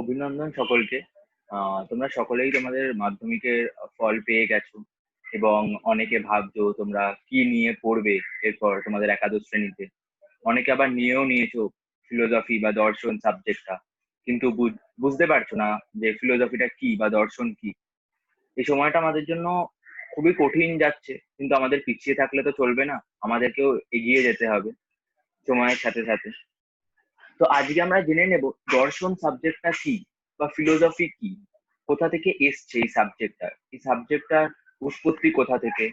অভিনন্দন সকলকে। তোমরা সকলেই তোমাদের মাধ্যমিকের ফল পেয়ে গেছো এবং অনেকে ভাবছো তোমরা কি নিয়ে পড়বে এরপর তোমাদের একাদশ শ্রেণীতে। অনেকে আবার নিয়েও নিয়েছো ফিলোসফি বা দর্শন সাবজেক্টটা, কিন্তু বুঝতে পারছো না যে ফিলোসফিটা কি বা দর্শন কি। এই সময়টা আমাদের জন্য খুবই কঠিন যাচ্ছে, কিন্তু আমাদের পিছিয়ে থাকলে তো চলবে না, আমাদেরকেও এগিয়ে যেতে হবে সময়ের সাথে সাথে। তো আজকে আমরা জেনে নেব দর্শন সাবজেক্টটা কি বা ফিলোসফি কি, কোথা থেকে এসছে এই সাবজেক্টটার উৎপত্তি কোথা থেকে,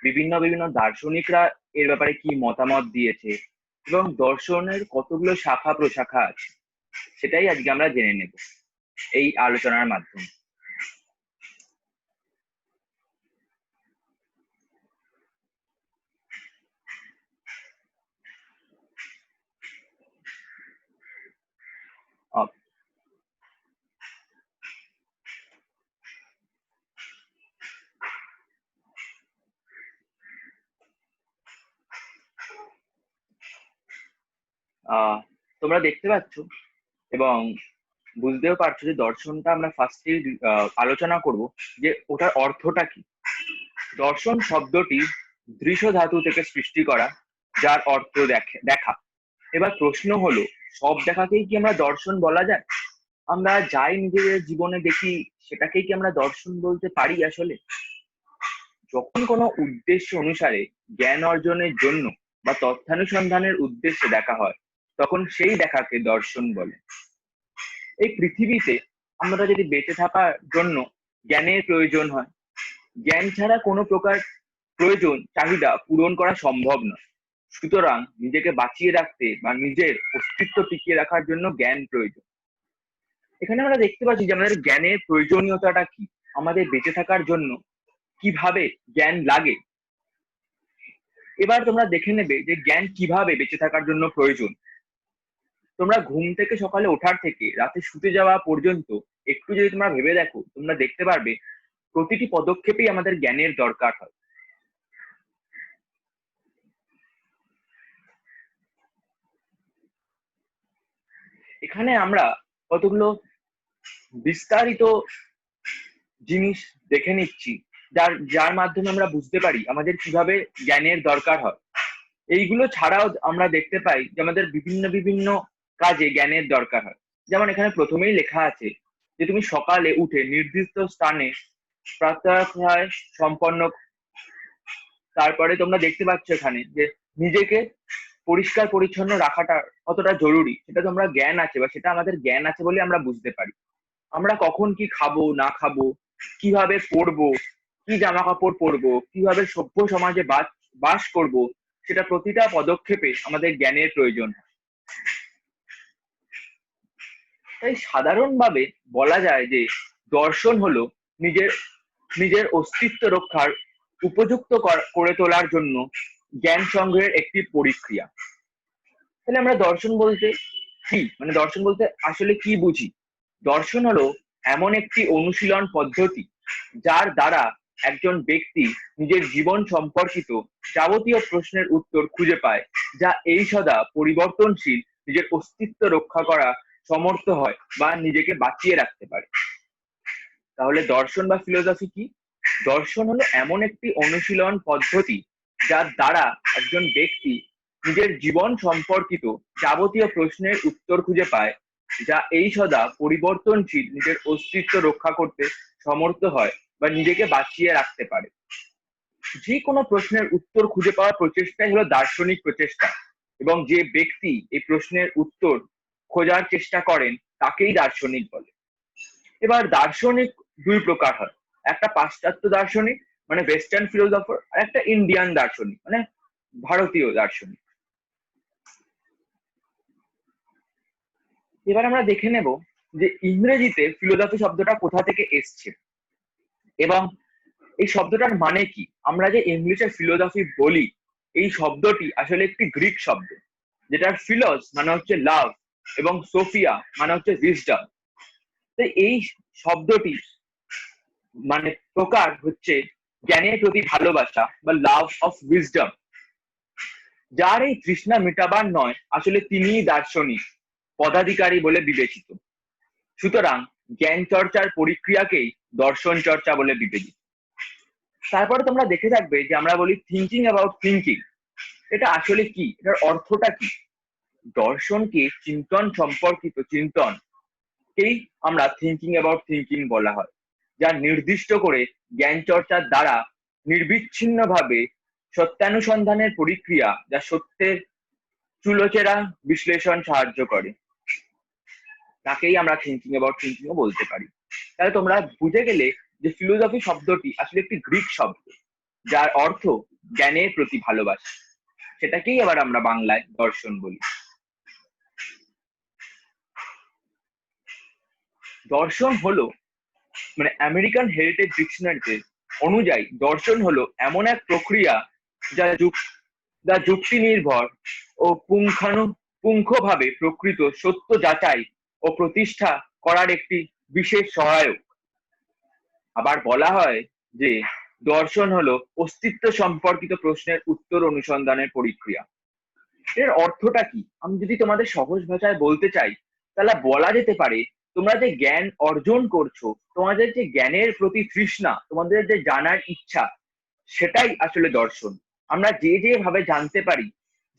বিভিন্ন বিভিন্ন দার্শনিকরা এর ব্যাপারে কি মতামত দিয়েছে এবং দর্শনের কতগুলো শাখা প্রশাখা আছে, সেটাই আজকে আমরা জেনে নেব এই আলোচনার মাধ্যমে। আহ, আহ, তোমরা দেখতে পাচ্ছ এবং বুঝতেও পারছো যে দর্শনটা আমরা ফার্স্টে আলোচনা করব যে ওটার অর্থটা কি। দর্শন শব্দটি দৃশ্য ধাতু থেকে সৃষ্টি করা, যার অর্থ দেখা। এবার প্রশ্ন হলো, সব দেখাকেই কি আমরা দর্শন বলা যায়? আমরা যাই নিজেদের জীবনে দেখি সেটাকেই কি আমরা দর্শন বলতে পারি আসলে? যখন কোনো উদ্দেশ্য অনুসারে জ্ঞান অর্জনের জন্য বা তথ্যানুসন্ধানের উদ্দেশ্যে দেখা হয়, তখন সেই দেখাকে দর্শন বলে। এই পৃথিবীতে আমরা যদি বেঁচে থাকার জন্য জ্ঞানের প্রয়োজন হয়, জ্ঞান ছাড়া কোনো প্রকার প্রয়োজন চাহিদা পূরণ করা সম্ভব নয়। সুতরাং নিজেকে বাঁচিয়ে রাখতে বা নিজের অস্তিত্ব টিকিয়ে রাখার জন্য জ্ঞান প্রয়োজন। এখানে আমরা দেখতে পাচ্ছি যে আমাদের জ্ঞানের প্রয়োজনীয়তাটা কি, আমাদের বেঁচে থাকার জন্য কিভাবে জ্ঞান লাগে। এবার তোমরা দেখে নেবে যে জ্ঞান কিভাবে বেঁচে থাকার জন্য প্রয়োজন। তোমরা ঘুম থেকে সকালে ওঠার থেকে রাতে শুতে যাওয়া পর্যন্ত একটু যদি তোমরা ভেবে দেখো, তোমরা দেখতে পারবে প্রতিটি পদক্ষেপেই আমাদের জ্ঞানের দরকার হয়। এখানে আমরা কতগুলো বিস্তারিত জিনিস দেখে নিচ্ছি, যার যার মাধ্যমে আমরা বুঝতে পারি আমাদের কিভাবে জ্ঞানের দরকার হয়। এইগুলো ছাড়াও আমরা দেখতে পাই যে আমাদের বিভিন্ন বিভিন্ন কাজে জ্ঞানের দরকার হয়। যেমন এখানে প্রথমেই লেখা আছে যে তুমি সকালে উঠে নির্দিষ্ট স্থানে প্রাতঃকাল সম্পন্ন। তারপরে তোমরা দেখতে পাচ্ছ এখানে যে নিজেকে পরিষ্কার পরিচ্ছন্ন রাখাটা কতটা জরুরি, সেটা তোমরা জ্ঞান আছে বা সেটা আমাদের জ্ঞান আছে বলে আমরা বুঝতে পারি। আমরা কখন কি খাবো না খাবো, কিভাবে পড়বো, কি জামা কাপড় পরবো, কিভাবে সভ্য সমাজে বাস করব, সেটা প্রতিটা পদক্ষেপে আমাদের জ্ঞানের প্রয়োজন। তাই সাধারণভাবে বলা যায় যে দর্শন হলো নিজের নিজের অস্তিত্ব রক্ষার উপযুক্ত করে তোলার জন্য জ্ঞান সংগ্রহের একটি প্রক্রিয়া। তাহলে আমরা দর্শন বলতে কি, মানে দর্শন বলতে আসলে কি বুঝি? দর্শন হলো এমন একটি অনুশীলন পদ্ধতি যার দ্বারা একজন ব্যক্তি নিজের জীবন সম্পর্কিত যাবতীয় প্রশ্নের উত্তর খুঁজে পায়, যা এই সদা পরিবর্তনশীল নিজের অস্তিত্ব রক্ষা করা সমর্থ হয় বা নিজেকে বাঁচিয়ে রাখতে পারে। তাহলে দর্শন বা ফিলোসফি কি? দর্শন হলো এমন একটি অনুশীলন পদ্ধতি যার দ্বারা একজন ব্যক্তি নিজের জীবন সম্পর্কিত যাবতীয় প্রশ্নের উত্তর খুঁজে পায়, যা এই সদা পরিবর্তনশীল নিজের অস্তিত্ব রক্ষা করতে সমর্থ হয় বা নিজেকে বাঁচিয়ে রাখতে পারে। যে কোনো প্রশ্নের উত্তর খুঁজে পাওয়ার প্রচেষ্টাই হলো দার্শনিক প্রচেষ্টা, এবং যে ব্যক্তি এই প্রশ্নের উত্তর খোঁজার চেষ্টা করেন তাকেই দার্শনিক বলে। এবার দার্শনিক দুই প্রকার হয়, একটা পাশ্চাত্য দার্শনিক মানে ওয়েস্টার্ন ফিলোসফার, আর একটা ইন্ডিয়ান দার্শনিক মানে ভারতীয় দার্শনিক। এবার আমরা দেখে নেব যে ইংরেজিতে ফিলোসফি শব্দটা কোথা থেকে এসছে এবং এই শব্দটার মানে কি। আমরা যে ইংলিশে ফিলোসফি বলি, এই শব্দটি আসলে একটি গ্রিক শব্দ, যেটার ফিলস মানে হচ্ছে লাভ এবং সোফিয়া মানে হচ্ছে উইজডম। তো এই শব্দটি মানে প্রকার হচ্ছে জ্ঞানের প্রতি ভালোবাসা বা লাভ অফ উইজডম। যার এই তৃষ্ণা মেটাবার নয়, আসলে তিনিই দার্শনিক পদাধিকারী বলে বিবেচিত। সুতরাং জ্ঞান চর্চার প্রক্রিয়াকেই দর্শন চর্চা বলে বিবেচিত। তারপরে তোমরা দেখে থাকবে যে আমরা বলি থিঙ্কিং অ্যাবাউট থিঙ্কিং। এটা আসলে কি, এটার অর্থটা কি? দর্শনকে চিন্তন সম্পর্কিত চিন্তনকেই আমরা থিঙ্কিং অ্যাবাউট থিঙ্কিং বলা হয়, যা নির্দিষ্ট করে জ্ঞান চর্চার দ্বারা নির্বিচ্ছিন্নভাবে সত্যানুসন্ধানের প্রক্রিয়া, যা সত্যের চুলোচেরা বিশ্লেষণ সাহায্য করে, তাকেই আমরা থিঙ্কিং অ্যাবাউট থিঙ্কিংও বলতে পারি। তাহলে তোমরা বুঝে গেলে যে ফিলোসফি শব্দটি আসলে একটি গ্রিক শব্দ, যার অর্থ জ্ঞানের প্রতি ভালোবাসা। সেটাকেই আবার আমরা বাংলায় দর্শন বলি। দর্শন হলো আমেরিকান হেরিটেজ ডিকশনারিতে অনুযায়ী দর্শন হলো এমন এক প্রক্রিয়া যা যুক্তি নির্ভর ও পুঙ্খানুপুঙ্খভাবে প্রকৃত সত্য যাচাই ও প্রতিষ্ঠা করার একটি বিশেষ সহায়ক। আবার বলা হয় যে দর্শন হলো অস্তিত্ব সম্পর্কিত প্রশ্নের উত্তর অনুসন্ধানের প্রক্রিয়া। এর অর্থটা কি আমি যদি তোমাদের সহজ ভাষায় বলতে চাই, তাহলে বলা যেতে পারে তোমরা যে জ্ঞান অর্জন করছো, তোমাদের যে জ্ঞানের প্রতি তৃষ্ণা, তোমাদের যে জানার ইচ্ছা, সেটাই আসলে দর্শন। আমরা যেভাবে জানতে পারি,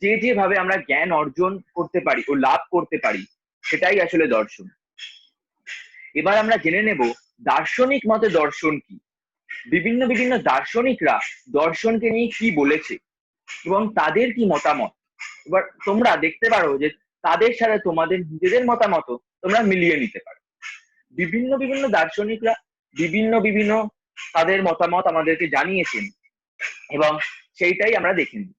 যেভাবে আমরা জ্ঞান অর্জন করতে পারি ও লাভ করতে পারি, সেটাই আসলে দর্শন। এবার আমরা জেনে নেব দার্শনিক মতে দর্শন কি। বিভিন্ন বিভিন্ন দার্শনিকরা দর্শনকে নিয়ে কি বলেছে এবং তাদের কি মতামত। এবার তোমরা দেখতে পারো যে তাদের সাথে তোমাদের নিজেদের মতামত তোমরা মিলিয়ে নিতে পারো। বিভিন্ন বিভিন্ন দার্শনিকরা বিভিন্ন বিভিন্ন তাদের মতামত আমাদেরকে জানিয়েছেন এবং সেইটাই আমরা দেখে নিই।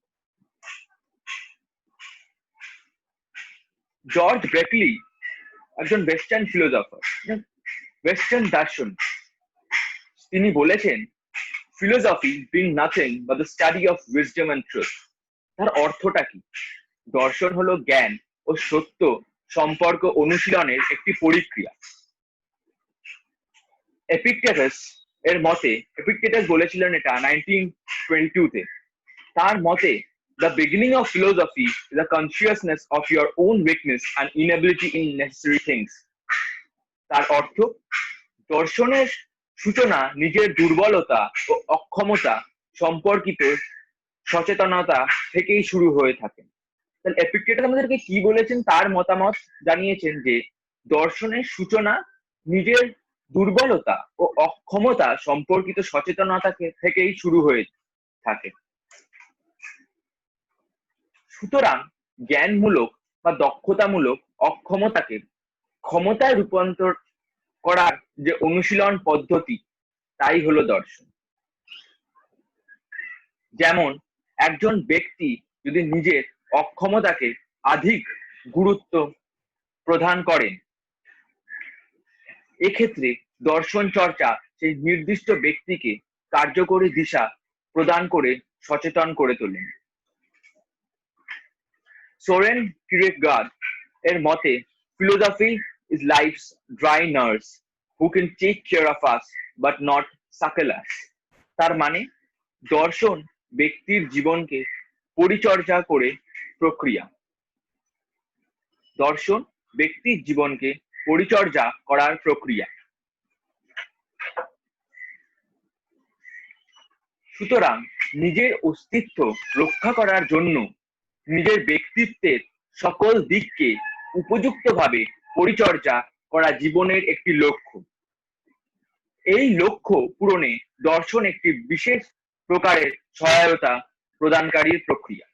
জর্জ ব্রেকলি একজন ওয়েস্টার্ন ফিলোসফার, ওয়েস্টার্ন দার্শন। তিনি বলেছেন philosophy being nothing but the study of wisdom and truth. তার অর্থটা কি? দর্শন হলো জ্ঞান ও সত্য সম্পর্ক অনুশীলনের একটি প্রক্রিয়া। এপিকটেটাস এর মতে, এপিকটেটাস বলেছিলেন এটা 1922 তে। তার মতে the beginning of philosophy is a consciousness of your own weakness and inability in necessary things. তার অর্থ দর্শনের সূচনা নিজের দুর্বলতা ও অক্ষমতা সম্পর্কিত সচেতনতা থেকেই শুরু হয়ে থাকে। তাহলে এপিকটেটাস আমাদেরকে কি বলেছেন, তার মতামত জানিয়েছেন যে দর্শনের সূচনা নিজের দুর্বলতা ও অক্ষমতা সম্পর্কিত সচেতনতা থেকেই শুরু হয়ে থাকে। সুতরাং জ্ঞানমূলক বা দক্ষতামূলক অক্ষমতাকে ক্ষমতায় রূপান্তর করার যে অনুশীলন পদ্ধতি, তাই হলো দর্শন। যেমন একজন ব্যক্তি যদি নিজের অক্ষমতাকে অধিক গুরুত্ব প্রদান করেন, এক্ষেত্রে দর্শন চর্চা সেই নির্দিষ্ট ব্যক্তিকে কার্যকরী দিশা প্রদান করে সচেতন করে তোলেন। সোরেন কিরেকগার্ড এর মতে philosophy is life's dry nurse who can take care of us but not suckle us. তার মানে দর্শন ব্যক্তির জীবনকে পরিচর্যা করে প্রক্রিয়া। দর্শন ব্যক্তির জীবনকে পরিচর্যা করার প্রক্রিয়া। সুতরাং নিজের অস্তিত্ব রক্ষা করার জন্য নিজের ব্যক্তিত্বের সকল দিককে উপযুক্তভাবে পরিচর্যা করা জীবনের একটি লক্ষ্য। এই লক্ষ্য পূরণে দর্শন একটি বিশেষ প্রকারের সহায়তা প্রদানকারী প্রক্রিয়া।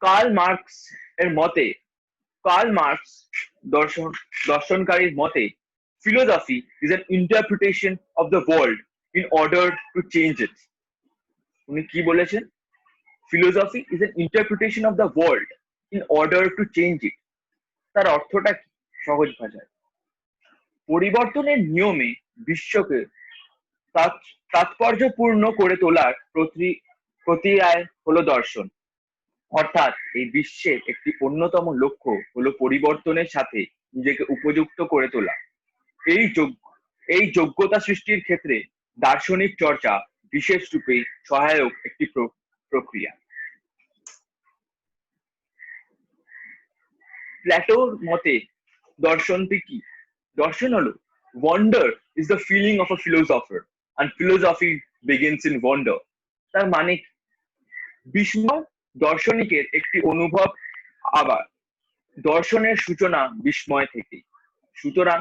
কার্ল মার্কস এর মতে, কার্ল মার্কস দর্শনকারীর মতে philosophy is an interpretation of the world in order to change it. উনি কি বলেছেন? philosophy is an interpretation of the world in order to change it. তার অর্থটা কি সহজ ভাষায়? পরিবর্তনের নিয়মে বিশ্বকে তাৎপর্যপূর্ণ করে তোলার প্রক্রিয়ায় হলো দর্শন। অর্থাৎ এই বিশ্বের একটি অন্যতম লক্ষ্য হলো পরিবর্তনের সাথে নিজেকে উপযুক্ত করে তোলা। এই যোগ্যতা সৃষ্টির ক্ষেত্রে দার্শনিক চর্চা বিশেষ রূপে সহায়ক একটি প্রক্রিয়া। প্ল্যাটোর মতে দর্শনটি কি? দর্শন হলো wonder is the feeling of a philosopher and philosophy begins in wonder। তার মানে বিস্ময় দার্শনিকের একটি অনুভব, আবার দর্শনের সূচনা বিস্ময় থেকে। সুতরাং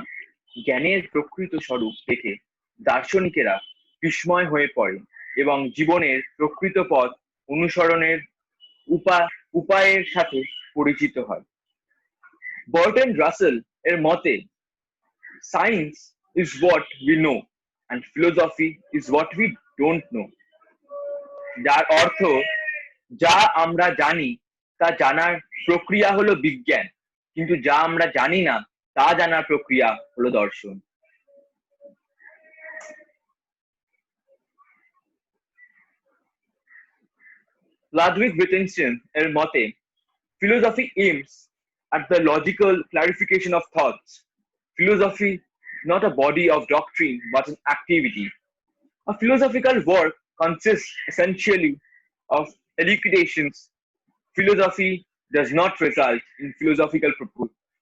জ্ঞানের প্রকৃত স্বরূপ দেখে দার্শনিকেরা বিস্ময় হয়ে পড়ে এবং জীবনের প্রকৃত পথ অনুসরণের উপায়ের সাথে পরিচিত হয়। বার্টন রাসেল এর মতে science is what we know and philosophy is what we don't know। যার অর্থ যা আমরা জানি তা জানার প্রক্রিয়া হলো বিজ্ঞান, কিন্তু যা আমরা জানি না তা জানার প্রক্রিয়া হলো দর্শন। লাডউইগ উইটজেনসেন এর মতে philosophy aims at the logical clarification of thoughts। Philosophy not a body of doctrine but an activity। A philosophical work consists essentially of elucidations। Philosophy does not result in philosophical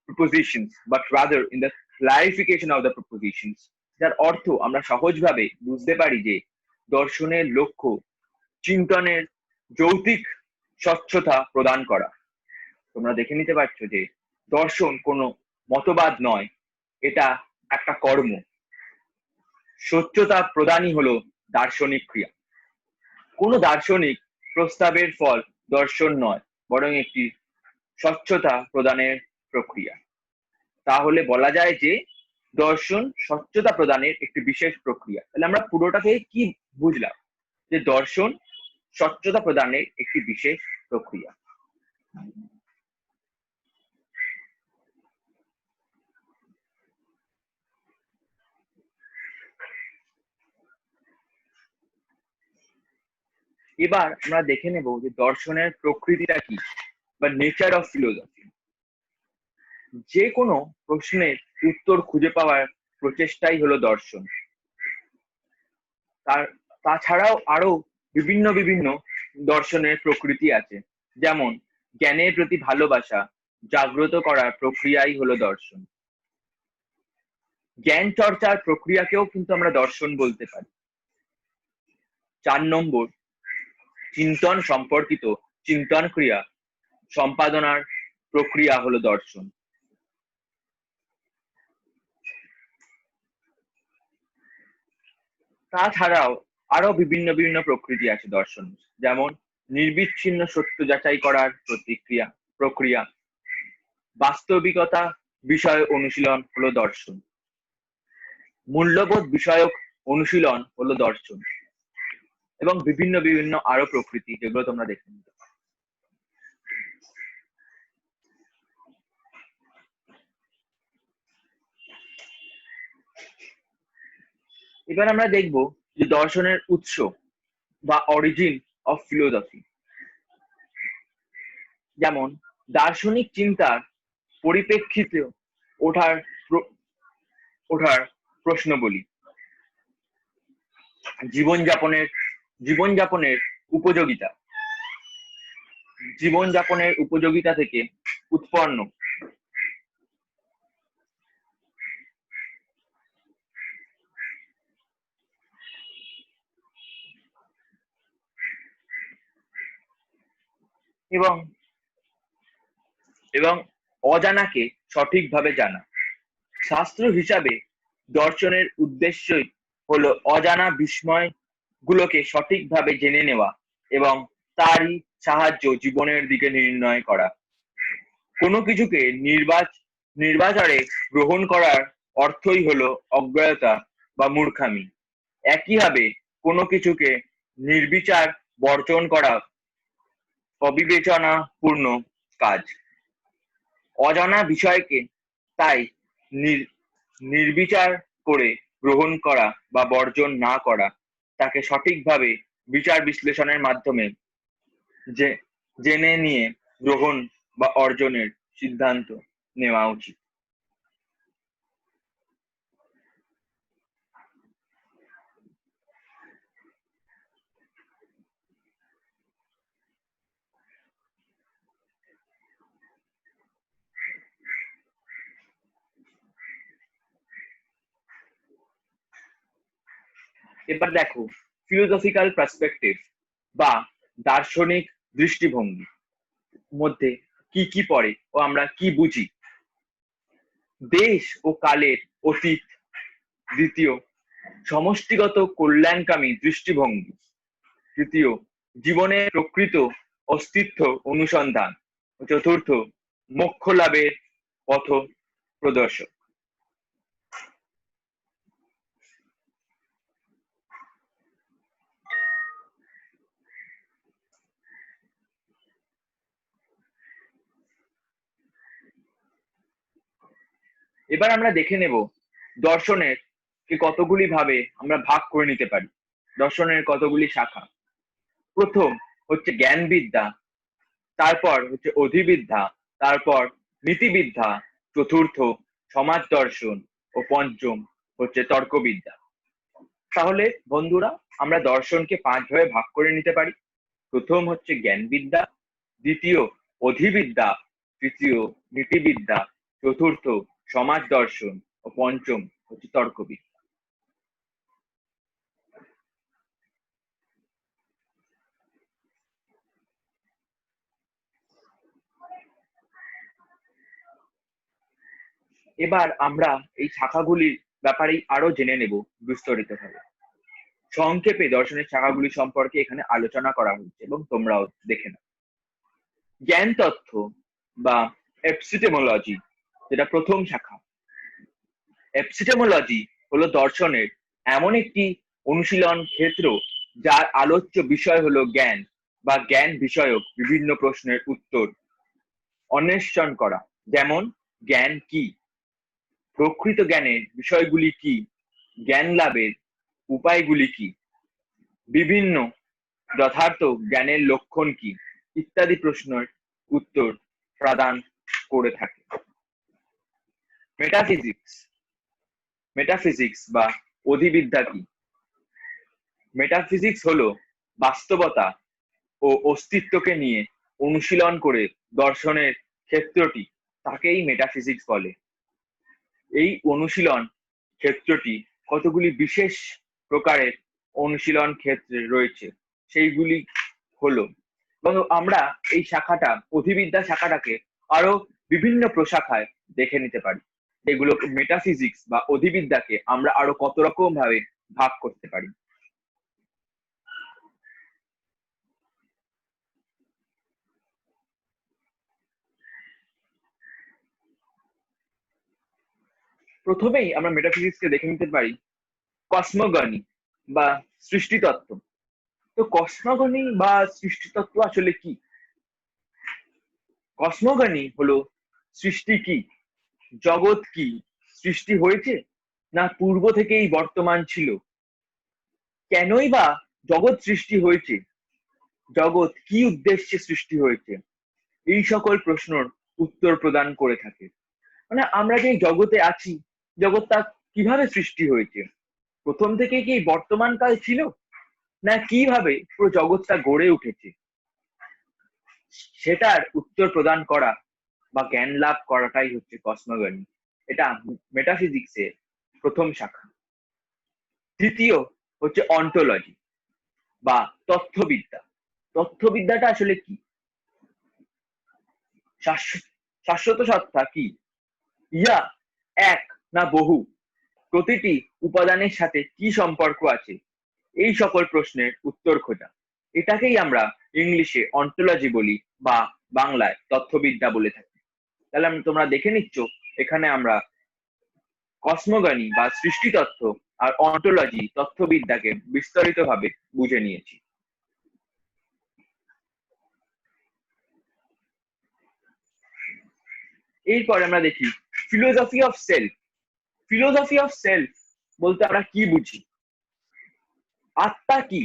propositions but rather in the clarification of the propositions। যার অর্থ আমরা সহজভাবে বুঝতে পারি যে দর্শনের লক্ষ্য চিন্তনের যৌক্তিক স্বচ্ছতা প্রদান করা। তোমরা দেখে নিতে পারছো যে দর্শন কোনো মতবাদ নয়, এটা একটা কর্ম। স্বচ্ছতা প্রদানই হলো দার্শনিক ক্রিয়া। কোনো দার্শনিক প্রস্তাবের ফল দর্শন নয়, বরং একটি স্বচ্ছতা প্রদানের প্রক্রিয়া। তাহলে বলা যায় যে দর্শন স্বচ্ছতা প্রদানের একটি বিশেষ প্রক্রিয়া। তাহলে আমরা পুরোটাকে কি বুঝলাম? যে দর্শন স্বচ্ছতা প্রদানের একটি বিশেষ প্রক্রিয়া। এবার আমরা দেখে নেব যে দর্শনের প্রকৃতিটা কি বা নেচার অফ ফিলোসফি। যে কোনো প্রশ্নের উত্তর খুঁজে পাওয়ার প্রচেষ্টাই হলো দর্শন। তাছাড়াও আরো বিভিন্ন বিভিন্ন দর্শনের প্রকৃতি আছে, যেমন জ্ঞানের প্রতি ভালোবাসা জাগ্রত করার প্রক্রিয়াই হলো দর্শন। জ্ঞান চর্চার প্রক্রিয়াকেও কিন্তু আমরা দর্শন বলতে পারি। 4 নম্বর, চিন্তন সম্পর্কিত চিন্তন ক্রিয়া সম্পাদনার প্রক্রিয়া হলো দর্শন। তাছাড়াও আরো বিভিন্ন বিভিন্ন প্রকৃতি আছে দর্শন, যেমন নির্বিচ্ছিন্ন সত্য যাচাই করার প্রক্রিয়া, বাস্তবিকতা বিষয় অনুশীলন হলো দর্শন, মূল্যবোধ বিষয়ক অনুশীলন হলো দর্শন, এবং বিভিন্ন বিভিন্ন আরো প্রকৃতি, যেগুলো তোমরা দেখে নিতে পারো। এবার আমরা দেখব যে দর্শনের উৎস বা অরিজিন অফ ফিলোসফি। যেমন দার্শনিক চিন্তার পরিপ্রেক্ষিতে ওঠার প্রশ্ন বলি, জীবনযাপনের উপযোগিতা থেকে উৎপন্ন এবং অজানাকে সঠিকভাবে জানা। শাস্ত্র হিসাবে দর্শনের উদ্দেশ্যই হলো অজানা বিস্ময় গুলোকে সঠিকভাবে জেনে নেওয়া এবং তারই সাহায্য জীবনের দিকে নির্ণয় করা। কোনো কিছুকে নির্বাচারে গ্রহণ করার অর্থই হলো অজ্ঞতা বা মূর্খামি। একইভাবে কোনো কিছুকে নির্বিচার বর্জন করা অবিবেচনাপূর্ণ কাজ। অজানা বিষয়কে তাই নির্বিচার করে গ্রহণ করা বা বর্জন না করা, তাকে সঠিকভাবে বিচার বিশ্লেষণের মাধ্যমে জেনে নিয়ে গ্রহণ বা অর্জনের সিদ্ধান্ত নেওয়া উচিত। এবার দেখো ফিলোসফিক্যাল পার্সপেক্টিভ বা দার্শনিক দৃষ্টিভঙ্গি মধ্যে কি কি পড়ে ও আমরা কি বুঝি। দেশ ও কালের অতীত। দ্বিতীয়, সমষ্টিগত কল্যাণকামী দৃষ্টিভঙ্গি। তৃতীয়, জীবনের প্রকৃত অস্তিত্ব অনুসন্ধান। চতুর্থ, মোক্ষ লাভের পথ প্রদর্শক। এবার আমরা দেখে নেব দর্শনের কে কতগুলি ভাবে আমরা ভাগ করে নিতে পারি। দর্শনের কতগুলি শাখা। প্রথম হচ্ছে জ্ঞানবিদ্যা, তারপর হচ্ছে অধিবিদ্যা, তারপর নীতিবিদ্যা, চতুর্থ সমাজ দর্শন ও পঞ্চম হচ্ছে তর্কবিদ্যা। তাহলে বন্ধুরা আমরা দর্শনকে 5 ভাগে ভাগ করে নিতে পারি। প্রথম হচ্ছে জ্ঞানবিদ্যা, দ্বিতীয় অধিবিদ্যা, তৃতীয় নীতিবিদ্যা, চতুর্থ সমাজ দর্শন ও পঞ্চম হচ্ছে তর্কবিদ্যা। এবার আমরা এই শাখাগুলির ব্যাপারেই আরো জেনে নেব বিস্তারিতভাবে। সংক্ষেপে দর্শনের শাখাগুলি সম্পর্কে এখানে আলোচনা করা হচ্ছে এবং তোমরাও দেখে নাও। জ্ঞান তত্ত্ব বা এপিস্টেমোলজি, যেটা প্রথম শাখা। এপিস্টেমোলজি হলো দর্শনের এমন একটি অনুশীলন ক্ষেত্র যার আলোচ্য বিষয় হলো জ্ঞান বা জ্ঞান বিষয়ক বিভিন্ন প্রশ্নের উত্তর অন্বেষণ করা। যেমন জ্ঞান কি, প্রকৃত জ্ঞানের বিষয়গুলি কি, জ্ঞান লাভের উপায়গুলি কি, বিভিন্ন যথার্থ জ্ঞানের লক্ষণ কি ইত্যাদি প্রশ্নের উত্তর প্রদান করে থাকে। মেটাফিজিক্স। মেটাফিজিক্স বা অধিবিদ্যা কি? মেটাফিজিক্স হলো বাস্তবতা ও অস্তিত্বকে নিয়ে অনুশীলন করে দর্শনের ক্ষেত্রটি, তাকেই মেটাফিজিক্স বলে। এই অনুশীলন ক্ষেত্রটি কতগুলি বিশেষ প্রকারের অনুশীলন ক্ষেত্রে রয়েছে, সেইগুলি হলো, এবং আমরা এই শাখাটা অধিবিদ্যা শাখাটাকে আরো বিভিন্ন প্রশাখায় দেখে নিতে পারি। এগুলো মেটাফিজিক্স বা অধিবিদ্যাকে আমরা আরো কত রকম ভাবে ভাগ করতে পারি। প্রথমেই আমরা মেটাফিজিক্সকে দেখে নিতে পারি কসমগনি বা সৃষ্টিতত্ত্ব। তো কসমগনি বা সৃষ্টিতত্ত্ব আসলে কি? কসমগনি হলো সৃষ্টি কি, জগৎ কি, সৃষ্টি হয়েছে না পূর্ব থেকেই বর্তমান ছিল, কেনই বা জগৎ সৃষ্টি হয়েছে, জগৎ কি উদ্দেশ্যে সৃষ্টি হয়েছে, এই সকল প্রশ্নের উত্তর প্রদান করে থাকে। মানে আমরা যে জগতে আছি, জগৎটা কিভাবে সৃষ্টি হয়েছে, প্রথম থেকে কি বর্তমান কাল ছিল, না কিভাবে পুরো জগৎটা গড়ে উঠেছে, সেটার উত্তর প্রদান করা বা জ্ঞান লাভ করাটাই হচ্ছে কসমগনি। এটা মেটাফিজিক্সের প্রথম শাখা। দ্বিতীয় হচ্ছে অন্টোলজি বা তথ্যবিদ্যা। তথ্যবিদ্যাটা আসলে কি? শাশ্বত সত্তা কি, ইয়া এক না বহু, প্রতিটি উপাদানের সাথে কি সম্পর্ক আছে, এই সকল প্রশ্নের উত্তর খোঁজা, এটাকেই আমরা ইংলিশে অন্টোলজি বলি বা বাংলায় তথ্যবিদ্যা বলে থাকি। তাহলে তোমরা দেখে নিচ্ছ এখানে আমরা কসমগনি বা সৃষ্টিতত্ত্ব আর অন্টোলজি তথ্যবিদ্যাকে বিস্তারিতভাবে বুঝে নিয়েছি। এরপর আমরা দেখি philosophy of self. Philosophy of self বলতে আমরা কি বুঝি? আত্মা কি,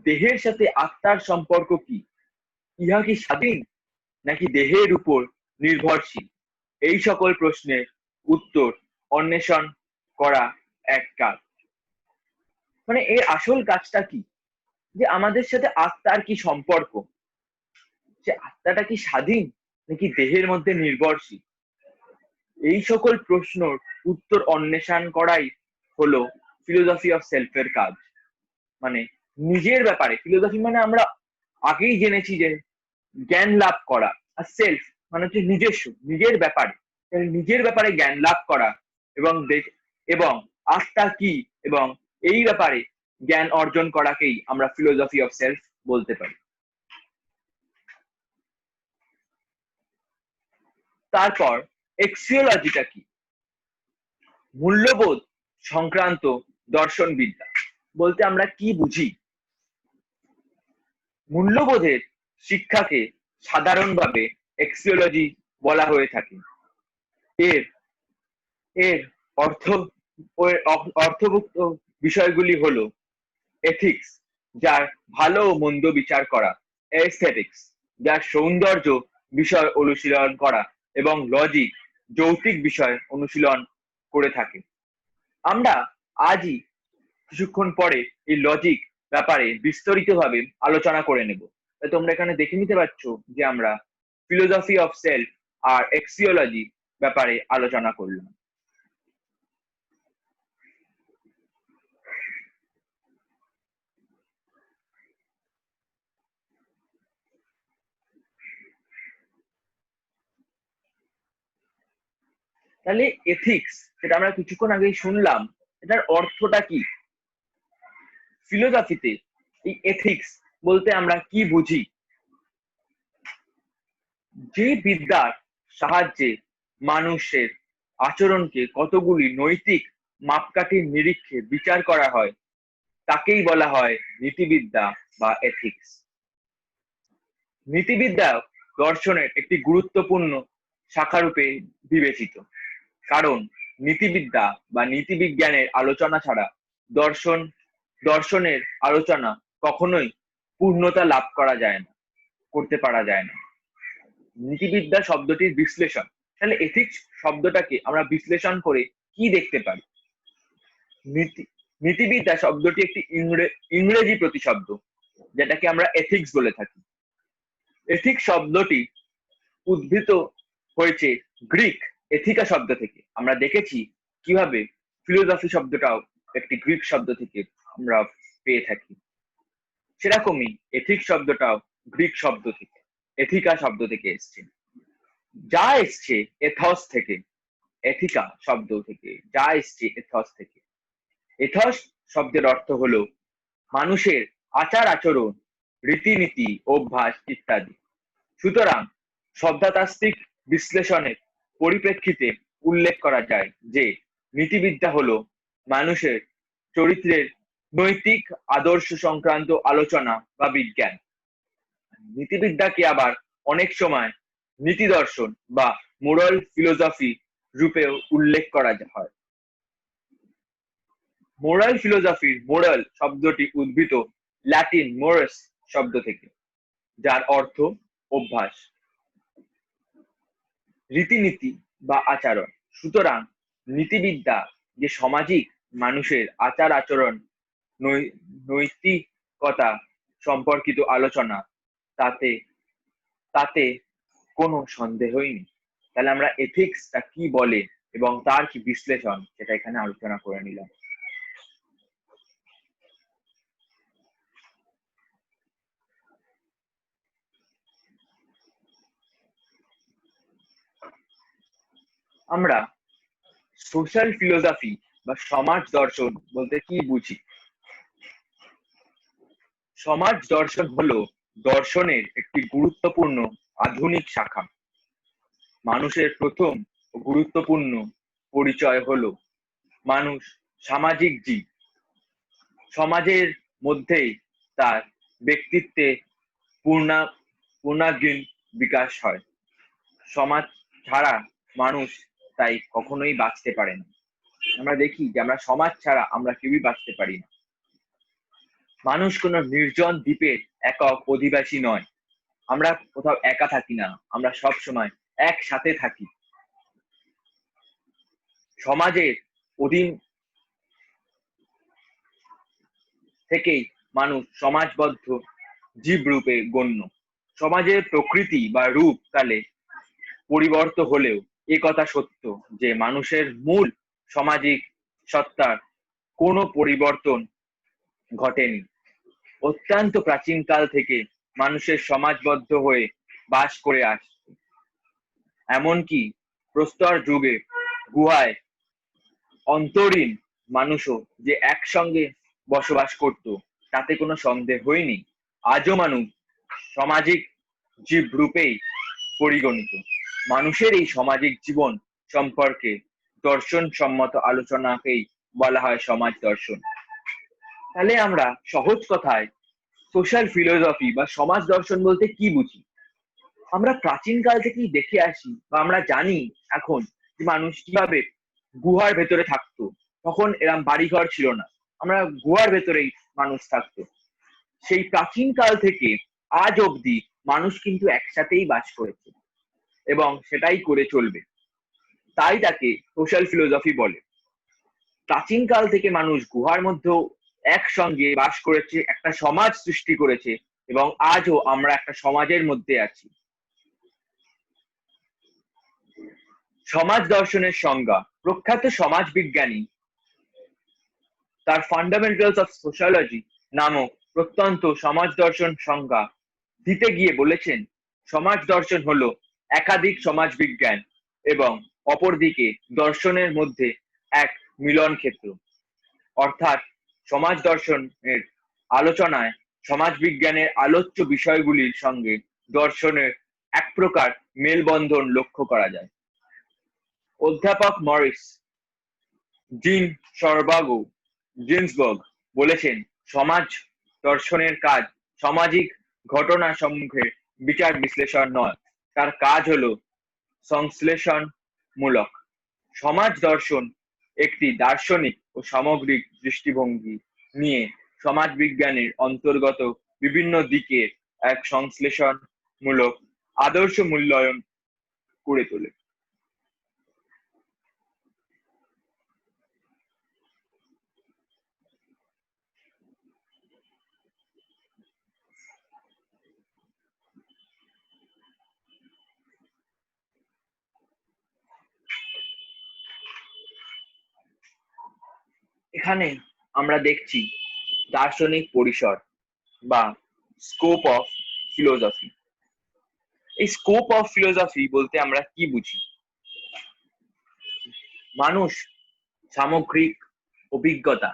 দেহের সাথে আত্মার সম্পর্ক কি, ইহা কি স্বাধীন নাকি দেহের উপর নির্ভরশীল, এই সকল প্রশ্নের উত্তর অন্বেষণ করা এক কাজ। মানে এর আসল কাজটা কি, যে আমাদের সাথে আত্মার কি সম্পর্ক, যে আত্মাটা কি স্বাধীন নাকি দেহের মধ্যে নির্ভরশীল, এই সকল প্রশ্নের উত্তর অন্বেষণ করাই হলো ফিলোসফি অফ সেলফের কাজ। মানে নিজের ব্যাপারে ফিলোসফি মানে আমরা আগেই জেনেছি যে জ্ঞান লাভ করা, আর সেলফ মানে হচ্ছে নিজস্ব, নিজের ব্যাপারে, নিজের ব্যাপারে জ্ঞান লাভ করা এবং এবং আত্মা কি এবং এই ব্যাপারে জ্ঞান অর্জন করাকেই আমরা ফিলোসফি অফ সেলফ বলতে পারি। তারপর এক্সিওলজিটা কি? মূল্যবোধ সংক্রান্ত দর্শনবিদ্যা বলতে আমরা কি বুঝি? মূল্যবোধের শিক্ষাকে সাধারণভাবে এক্সিওলজি বলা হয়ে থাকে। এর এর অর্থ অর্থভুক্ত বিষয়গুলি হলো এথিক্স, যার ভালো ও মন্দ বিচার করা; এস্থেটিক্স, যার সৌন্দর্য বিষয় অনুশীলন করা; এবং লজিক, যৌক্তিক বিষয় অনুশীলন করে থাকে। আমরা আজই কিছুক্ষণ পরে এই লজিক ব্যাপারে বিস্তারিতভাবে আলোচনা করে নেব। তোমরা এখানে দেখে নিতে পারছো যে আমরা ফিলোসফি অফ সেলফ আর এক্সিওলজি ব্যাপারে আলোচনা করলাম। তাহলে এথিক্স, যেটা আমরা কিছুক্ষণ আগেই শুনলাম, এটার অর্থটা কি? ফিলোসফিতে এই এথিক্স বলতে আমরা কি বুঝি? যে বিদ্যার সাহায্যে মানুষের আচরণকে কতগুলি নৈতিক মাপকাঠির নিরীক্ষে বিচার করা হয়, তাকেই বলা হয় নীতিবিদ্যা বা এথিক্স। নীতিবিদ্যা দর্শনের একটি গুরুত্বপূর্ণ শাখারূপে বিবেচিত, কারণ নীতিবিদ্যা বা নীতিবিজ্ঞানের আলোচনা ছাড়া দর্শনের আলোচনা কখনোই পূর্ণতা লাভ করতে পারা যায় না। নীতিবিদ্যা শব্দটির বিশ্লেষণ, তাহলে এথিক্স শব্দটাকে আমরা বিশ্লেষণ করে কি দেখতে পারি? নীতিবিদ্যা শব্দটি একটি ইংরেজি প্রতিশব্দ, যেটাকে আমরা এথিক্স বলে থাকি। এথিক্স শব্দটি উদ্ভূত হয়েছে গ্রিক এথিকা শব্দ থেকে। আমরা দেখেছি কিভাবে ফিলোসফি শব্দটাও একটি গ্রিক শব্দ থেকে আমরা পেয়ে থাকি, সেরকমই এথিক্স শব্দটাও গ্রিক শব্দ থেকে, এথিকা শব্দ থেকে এসছে, যা এসছে এথস থেকে। এথিকা শব্দ থেকে যা এসছে এথস থেকে। এথস শব্দের অর্থ হলো মানুষের আচার আচরণ, রীতিনীতি, অভ্যাস ইত্যাদি। সুতরাং শব্দতাত্ত্বিক বিশ্লেষণের পরিপ্রেক্ষিতে উল্লেখ করা যায় যে নীতিবিদ্যা হলো মানুষের চরিত্রের নৈতিক আদর্শ সংক্রান্ত আলোচনা বা বিজ্ঞান। নীতিবিদ্যাকে আবার অনেক সময় নীতি দর্শন বা মোরাল ফিলোসফি রূপেও উল্লেখ করা হয়। মোরাল ফিলোসফির মোরাল শব্দটি উদ্ভূত ল্যাটিন মোরাস শব্দ থেকে, যার অর্থ অভ্যাস, রীতিনীতি বা আচরণ। সুতরাং নীতিবিদ্যা যে সামাজিক মানুষের আচার আচরণ, নৈতিকতা সম্পর্কিত আলোচনা, তাতে তাতে কোনো সন্দেহই নেই। তাহলে আমরা এথিক্সটা কি বলে এবং তার কি বিশ্লেষণ, সেটা এখানে আলোচনা করে নিলাম। আমরা সোশ্যাল ফিলোসফি বা সমাজ দর্শন বলতে কি বুঝি? সমাজ দর্শন হলো দর্শনের একটি গুরুত্বপূর্ণ আধুনিক শাখা। মানুষের প্রথম ও গুরুত্বপূর্ণ পরিচয় হলো মানুষ সামাজিক জীব। সমাজের মধ্যেই তার ব্যক্তিত্বে পূর্ণাঙ্গীন বিকাশ হয়। সমাজ ছাড়া মানুষ তাই কখনোই বাঁচতে পারে না। আমরা দেখি যে আমরা সমাজ ছাড়া আমরা কেউই বাঁচতে পারি না। মানুষ কোনো নির্জন দ্বীপের একক অধিবাসী নয়। আমরা কোথাও একা থাকি না, আমরা সব সময় একসাথে থাকি। সমাজের অধীন থেকেই মানুষ সমাজবদ্ধ জীব রূপে গণ্য। সমাজের প্রকৃতি বা রূপ কালে পরিবর্তন হলেও এ কথা সত্য যে মানুষের মূল সামাজিক সত্তার কোনো পরিবর্তন ঘটেনি। অত্যন্ত প্রাচীনকাল থেকে মানুষের সমাজবদ্ধ হয়ে বাস করে আসছে। এমনকি প্রস্তর যুগে গুহায় অন্তরীণ মানুষও যে একসঙ্গে বসবাস করত তাতে কোনো সন্দেহই নেই। আজও মানুষ সামাজিক জীব রূপেই পরিগণিত। মানুষের এই সামাজিক জীবন সম্পর্কে দর্শন সম্মত আলোচনাকেই বলা হয় সমাজ দর্শন। তাহলে আমরা সহজ কথায় সোশ্যাল ফিলোসফি বা সমাজ দর্শন বলতে কি বুঝি? আমরা প্রাচীনকাল থেকেই দেখে আসি বা আমরা জানি এখন যে মানুষ কিভাবে গুহার ভেতরে থাকতো। তখন এরম বাড়িঘর ছিল না, আমরা গুহার ভেতরেই মানুষ থাকতো। সেই প্রাচীন কাল থেকে আজ অবধি মানুষ কিন্তু একসাথেই বাস করেছে এবং সেটাই করে চলবে। তাই তাকে সোশ্যাল ফিলোসফি বলে। প্রাচীন কাল থেকে মানুষ গুহার মধ্যেও একসঙ্গে বাস করেছে, একটা সমাজ সৃষ্টি করেছে এবং আজও আমরা একটা সমাজের মধ্যে আছি। সমাজ দর্শনের সংজ্ঞা। প্রখ্যাত সমাজবিজ্ঞানী তার ফান্ডামেন্টালস অফ সোশিয়োলজি নামক প্রত্যন্ত সমাজ দর্শন সংজ্ঞা দিতে গিয়ে বলেছেন, সমাজ দর্শন হলো একাধিক সমাজ বিজ্ঞান এবং অপরদিকে দর্শনের মধ্যে এক মিলন ক্ষেত্র। অর্থাৎ সমাজ দর্শনের আলোচনায় সমাজ বিজ্ঞানের আলোচ্য বিষয়গুলির সঙ্গে দর্শনের এক প্রকার মেলবন্ধন লক্ষ্য করা যায়। অধ্যাপক মরিস জিন্সবার্গ বলেছেন, সমাজ দর্শনের কাজ সামাজিক ঘটনা সম্মুখে বিচার বিশ্লেষণ নয়, তার কাজ হলো সংশ্লেষণমূলক। সমাজ দর্শন একটি দার্শনিক ও সামগ্রিক দৃষ্টিভঙ্গি নিয়ে সমাজ বিজ্ঞানের অন্তর্গত বিভিন্ন দিকে এক সংশ্লেষণমূলক আদর্শ মূল্যায়ন করে তোলে। এখানে আমরা দেখছি দার্শনিক পরিসর বা স্কোপ অফ ফিলোসফি। এই স্কোপ অফ ফিলোসফি বলতে আমরা কি বুঝি? মানুষ সামগ্রিক অভিজ্ঞতা,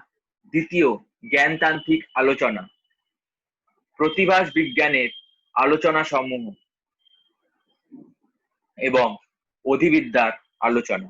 দ্বিতীয় জ্ঞানতান্ত্রিক আলোচনা, প্রতিভাস বিজ্ঞানের আলোচনা সমূহ এবং অধিবিদ্যার আলোচনা।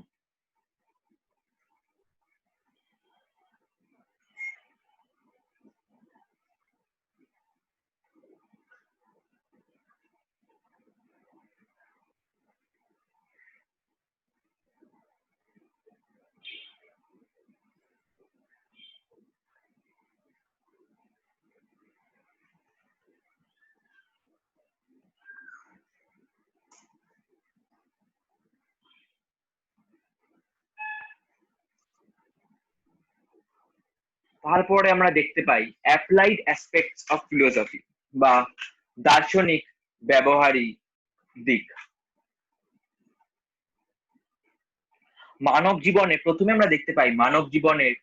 তারপরে আমরা দেখতে পাই অ্যাপ্লাইড অ্যাসপেক্টস অফ ফিলোসফি বা দার্শনিক ব্যবহারিক দিক। মানব জীবনে প্রথমে আমরা দেখতে পাই মানব জীবনের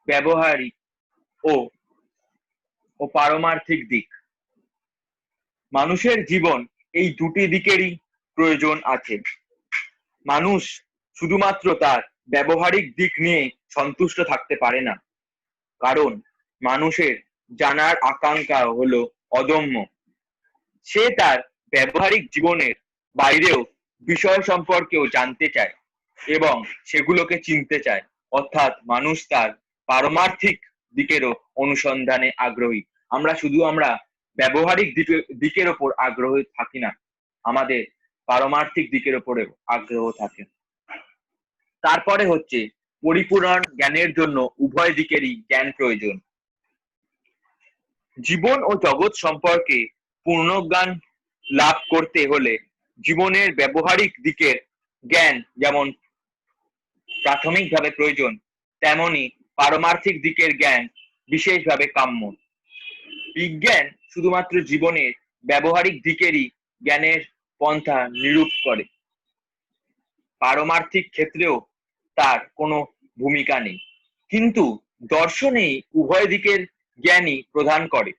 ব্যবহারিক ও ও পারমার্থিক দিক। মানুষের জীবন এই দুটি দিকেরই প্রয়োজন আছে। মানুষ শুধুমাত্র তার ব্যবহারিক দিক নিয়ে সন্তুষ্ট থাকতে পারে না, কারণ মানুষের জানার আকাঙ্ক্ষা হলো অদম্য। সে তার ব্যবহারিক জীবনের বাইরেও বিষয় সম্পর্কেও জানতে চায় এবং সেগুলোকে চিনতে চায়। অর্থাৎ মানুষ তার পারমার্থিক দিকেরও অনুসন্ধানে আগ্রহী। আমরা ব্যবহারিক দিকের ওপর আগ্রহী থাকি না, আমাদের পারমার্থিক দিকের ওপরে আগ্রহ থাকে। তারপরে হচ্ছে পরিপূরণ জ্ঞানের জন্য উভয় দিকেরই জ্ঞান প্রয়োজন। জীবন ও জগৎ সম্পর্কে পূর্ণজ্ঞান লাভ করতে হলে জীবনের ব্যবহারিক দিকের জ্ঞান যেমন প্রাথমিকভাবে প্রয়োজন, তেমনি পারমার্থিক দিকের জ্ঞান বিশেষভাবে কাম্য। বিজ্ঞান শুধুমাত্র জীবনের ব্যবহারিক দিকেরই জ্ঞানের পন্থা নিরূপ করে, পারমার্থিক ক্ষেত্রেও তার কোনো ভূমিকা নেই। কিন্তু দর্শনেই উভয় দিকের জ্ঞানই প্রদান করে।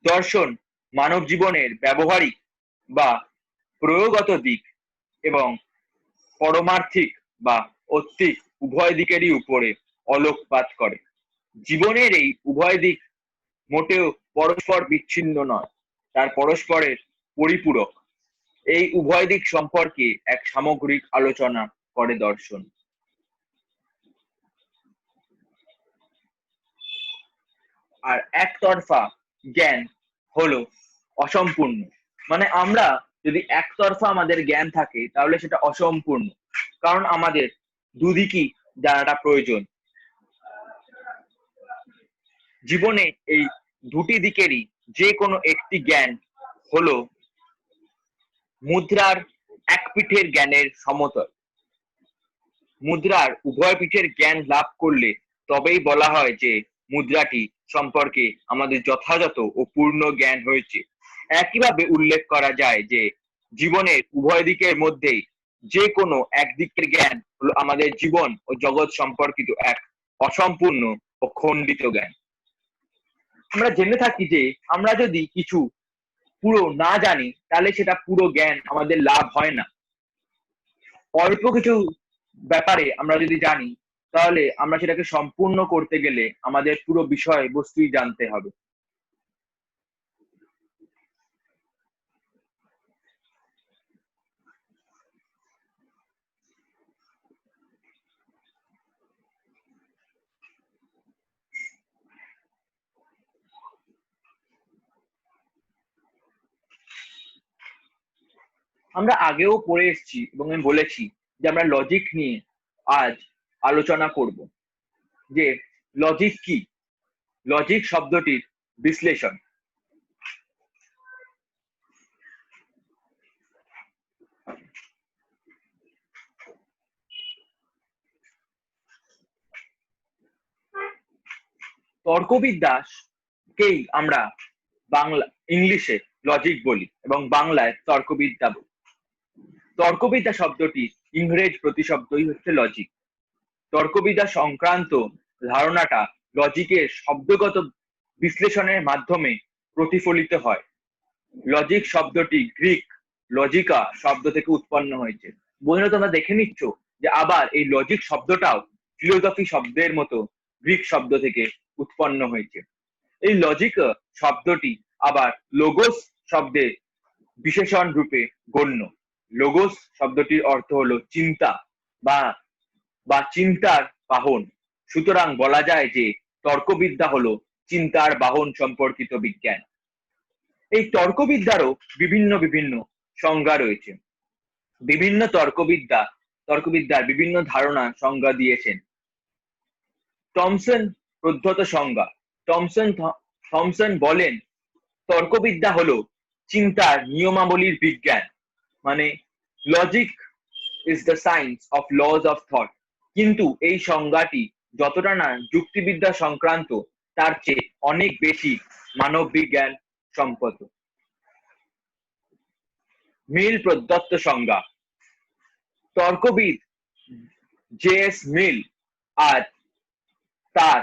দর্শন মানব জীবনের ব্যবহারিক বা প্রয়োগগত দিক এবং পরমার্থিক বা ঐত্তিক উভয় দিকেরই উপরে আলোকপাত করে। জীবনের এই উভয় দিক মোটেও পরস্পর বিচ্ছিন্ন নয়, তার পরস্পরের পরিপূরক। এই উভয় দিক সম্পর্কে এক সামগ্রিক আলোচনা করে দর্শন। আর একতরফা জ্ঞান হলো অসম্পূর্ণ। মানে আমরা যদি একতরফা আমাদের জ্ঞান থাকে তাহলে সেটা অসম্পূর্ণ, কারণ আমাদের দুদিকই জানাটা প্রয়োজন। জীবনে এই দুটি দিকেরই যে কোনো একটি জ্ঞান হলো মুদ্রার এক পিঠের জ্ঞানের সমতল। মুদ্রার উভয় পিঠের জ্ঞান লাভ করলে তবেই বলা হয় যে মুদ্রাটি সম্পর্কে আমাদের যথাযথ ও পূর্ণ জ্ঞান হয়েছে। একইভাবে উল্লেখ করা যায় যে জীবনের উভয় দিকের মধ্যেই যে কোনো একদিকের জ্ঞান হলো আমাদের জীবন ও জগৎ সম্পর্কিত এক অসম্পূর্ণ ও খণ্ডিত জ্ঞান। আমরা জেনে থাকি যে আমরা যদি কিছু পুরো না জানি তাহলে সেটা পুরো জ্ঞান আমাদের লাভ হয় না। অল্প কিছু ব্যাপারে আমরা যদি জানি তাহলে আমরা সেটাকে সম্পূর্ণ করতে গেলে আমাদের পুরো বিষয় বস্তুই জানতে হবে। আমরা আগেও পড়ে এসেছি এবং আমি বলেছি যে আমরা লজিক নিয়ে আজ আলোচনা করব। যে লজিক কি, লজিক শব্দটির বিশ্লেষণ। তর্কবিদ্যাকেই আমরা বাংলা ইংলিশে লজিক বলি এবং বাংলায় তর্কবিদ্যা বলি। তর্কবিদ্যা শব্দটি ইংরেজ প্রতিশব্দই হচ্ছে লজিক। তর্কবিদ্যা সংক্রান্ত ধারণাটা লজিকের শব্দগত বিশ্লেষণের মাধ্যমে প্রতিফলিত হয়। লজিক শব্দটি গ্রিক লজিকা শব্দ থেকে উৎপন্ন হয়েছে। বন্ধুরা তোমরা দেখে নিচ্ছ যে আবার এই লজিক শব্দটাও ফিলোসফি শব্দের মতো গ্রিক শব্দ থেকে উৎপন্ন হয়েছে। এই লজিক শব্দটি আবার লোগোস শব্দের বিশেষণ রূপে গণ্য। লোগোস শব্দটির অর্থ হলো চিন্তা বা বা চিন্তার বাহন। সুতরাং বলা যায় যে তর্কবিদ্যা হলো চিন্তার বাহন সম্পর্কিত বিজ্ঞান। এই তর্কবিদ্যারও বিভিন্ন বিভিন্ন সংজ্ঞা রয়েছে। বিভিন্ন তর্কবিদ্যার বিভিন্ন ধারণা সংজ্ঞা দিয়েছেন। টমসন প্রদত্ত সংজ্ঞা। থমসন বলেন তর্কবিদ্যা হলো চিন্তার নিয়মাবলীর বিজ্ঞান। মানে logic is the science of lodge of thought. কিন্তু এই সংজ্ঞাটি যতটা না যুক্তিবিদ্যা সংক্রান্ত তার চেয়ে অনেক বেশি মানব বিজ্ঞান সম্পদ। মিল প্রদত্ত সংজ্ঞা। তর্কবিদ জে.এস. মিল আর তার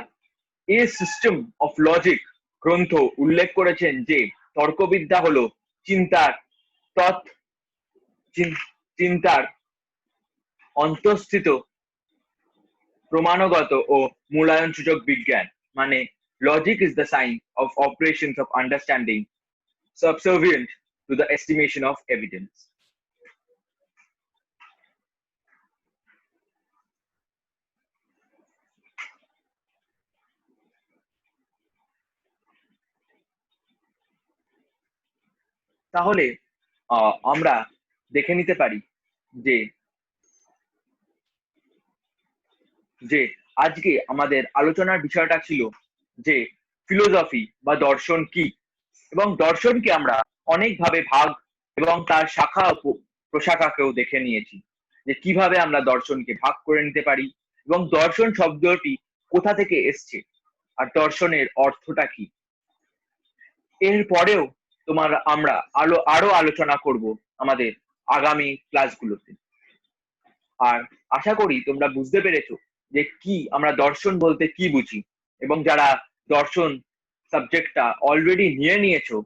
এ সিস্টেম অফ লজিক গ্রন্থ উল্লেখ করেছেন যে তর্কবিদ্যা হলো চিন্তার তৎ চিন্তার অন্তঃস্থিত প্রমাণগত ও মূল্যায়ন সূচক বিজ্ঞান। মানে logic is the science of operations of understanding subservient to the estimation of evidence. তাহলে আমরা দেখে নিতে পারি যে যে আজকে আমাদের আলোচনার বিষয়টা ছিল যে ফিলোসফি বা দর্শন কি, এবং দর্শনকে আমরা অনেকভাবে ভাগ এবং তার শাখা প্রশাখাকেও দেখে নিয়েছি যে কিভাবে আমরা দর্শনকে ভাগ করে নিতে পারি এবং দর্শন শব্দটি কোথা থেকে এসছে আর দর্শনের অর্থটা কি। এর পরেও আমরা আরো আলোচনা করব আমাদের আগামী ক্লাসগুলোতে। আর আশা করি তোমরা বুঝতে পেরেছো যে কি আমরা দর্শন বলতে কি বুঝি, এবং যারা দর্শন সাবজেক্টটা অলরেডি নিয়েছো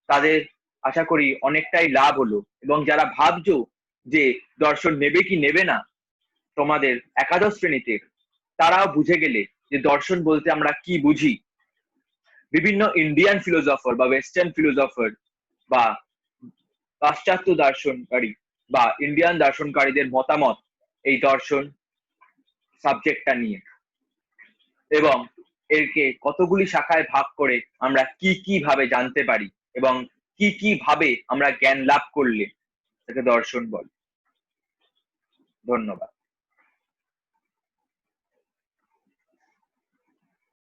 তাদের আশা করি অনেকটাই লাভ হলো, এবং যারা ভাবছো যে দর্শন নেবে কি নেবে না তোমাদের একাদশ শ্রেণীতে, তারাও বুঝে গেলে যে দর্শন বলতে আমরা কি বুঝি। বিভিন্ন ইন্ডিয়ান ফিলোসফার বা ওয়েস্টার্ন ফিলোসফার বা পাশ্চাত্য দর্শনকারী বা ইন্ডিয়ান দর্শনকারীদের মতামত এই দর্শন সাবজেক্টটা নিয়ে, এবং এরকে কতগুলি শাখায় ভাগ করে আমরা কি কি ভাবে জানতে পারি, এবং কি কি ভাবে আমরা জ্ঞান লাভ করলে তাকে দর্শন বলে। ধন্যবাদ।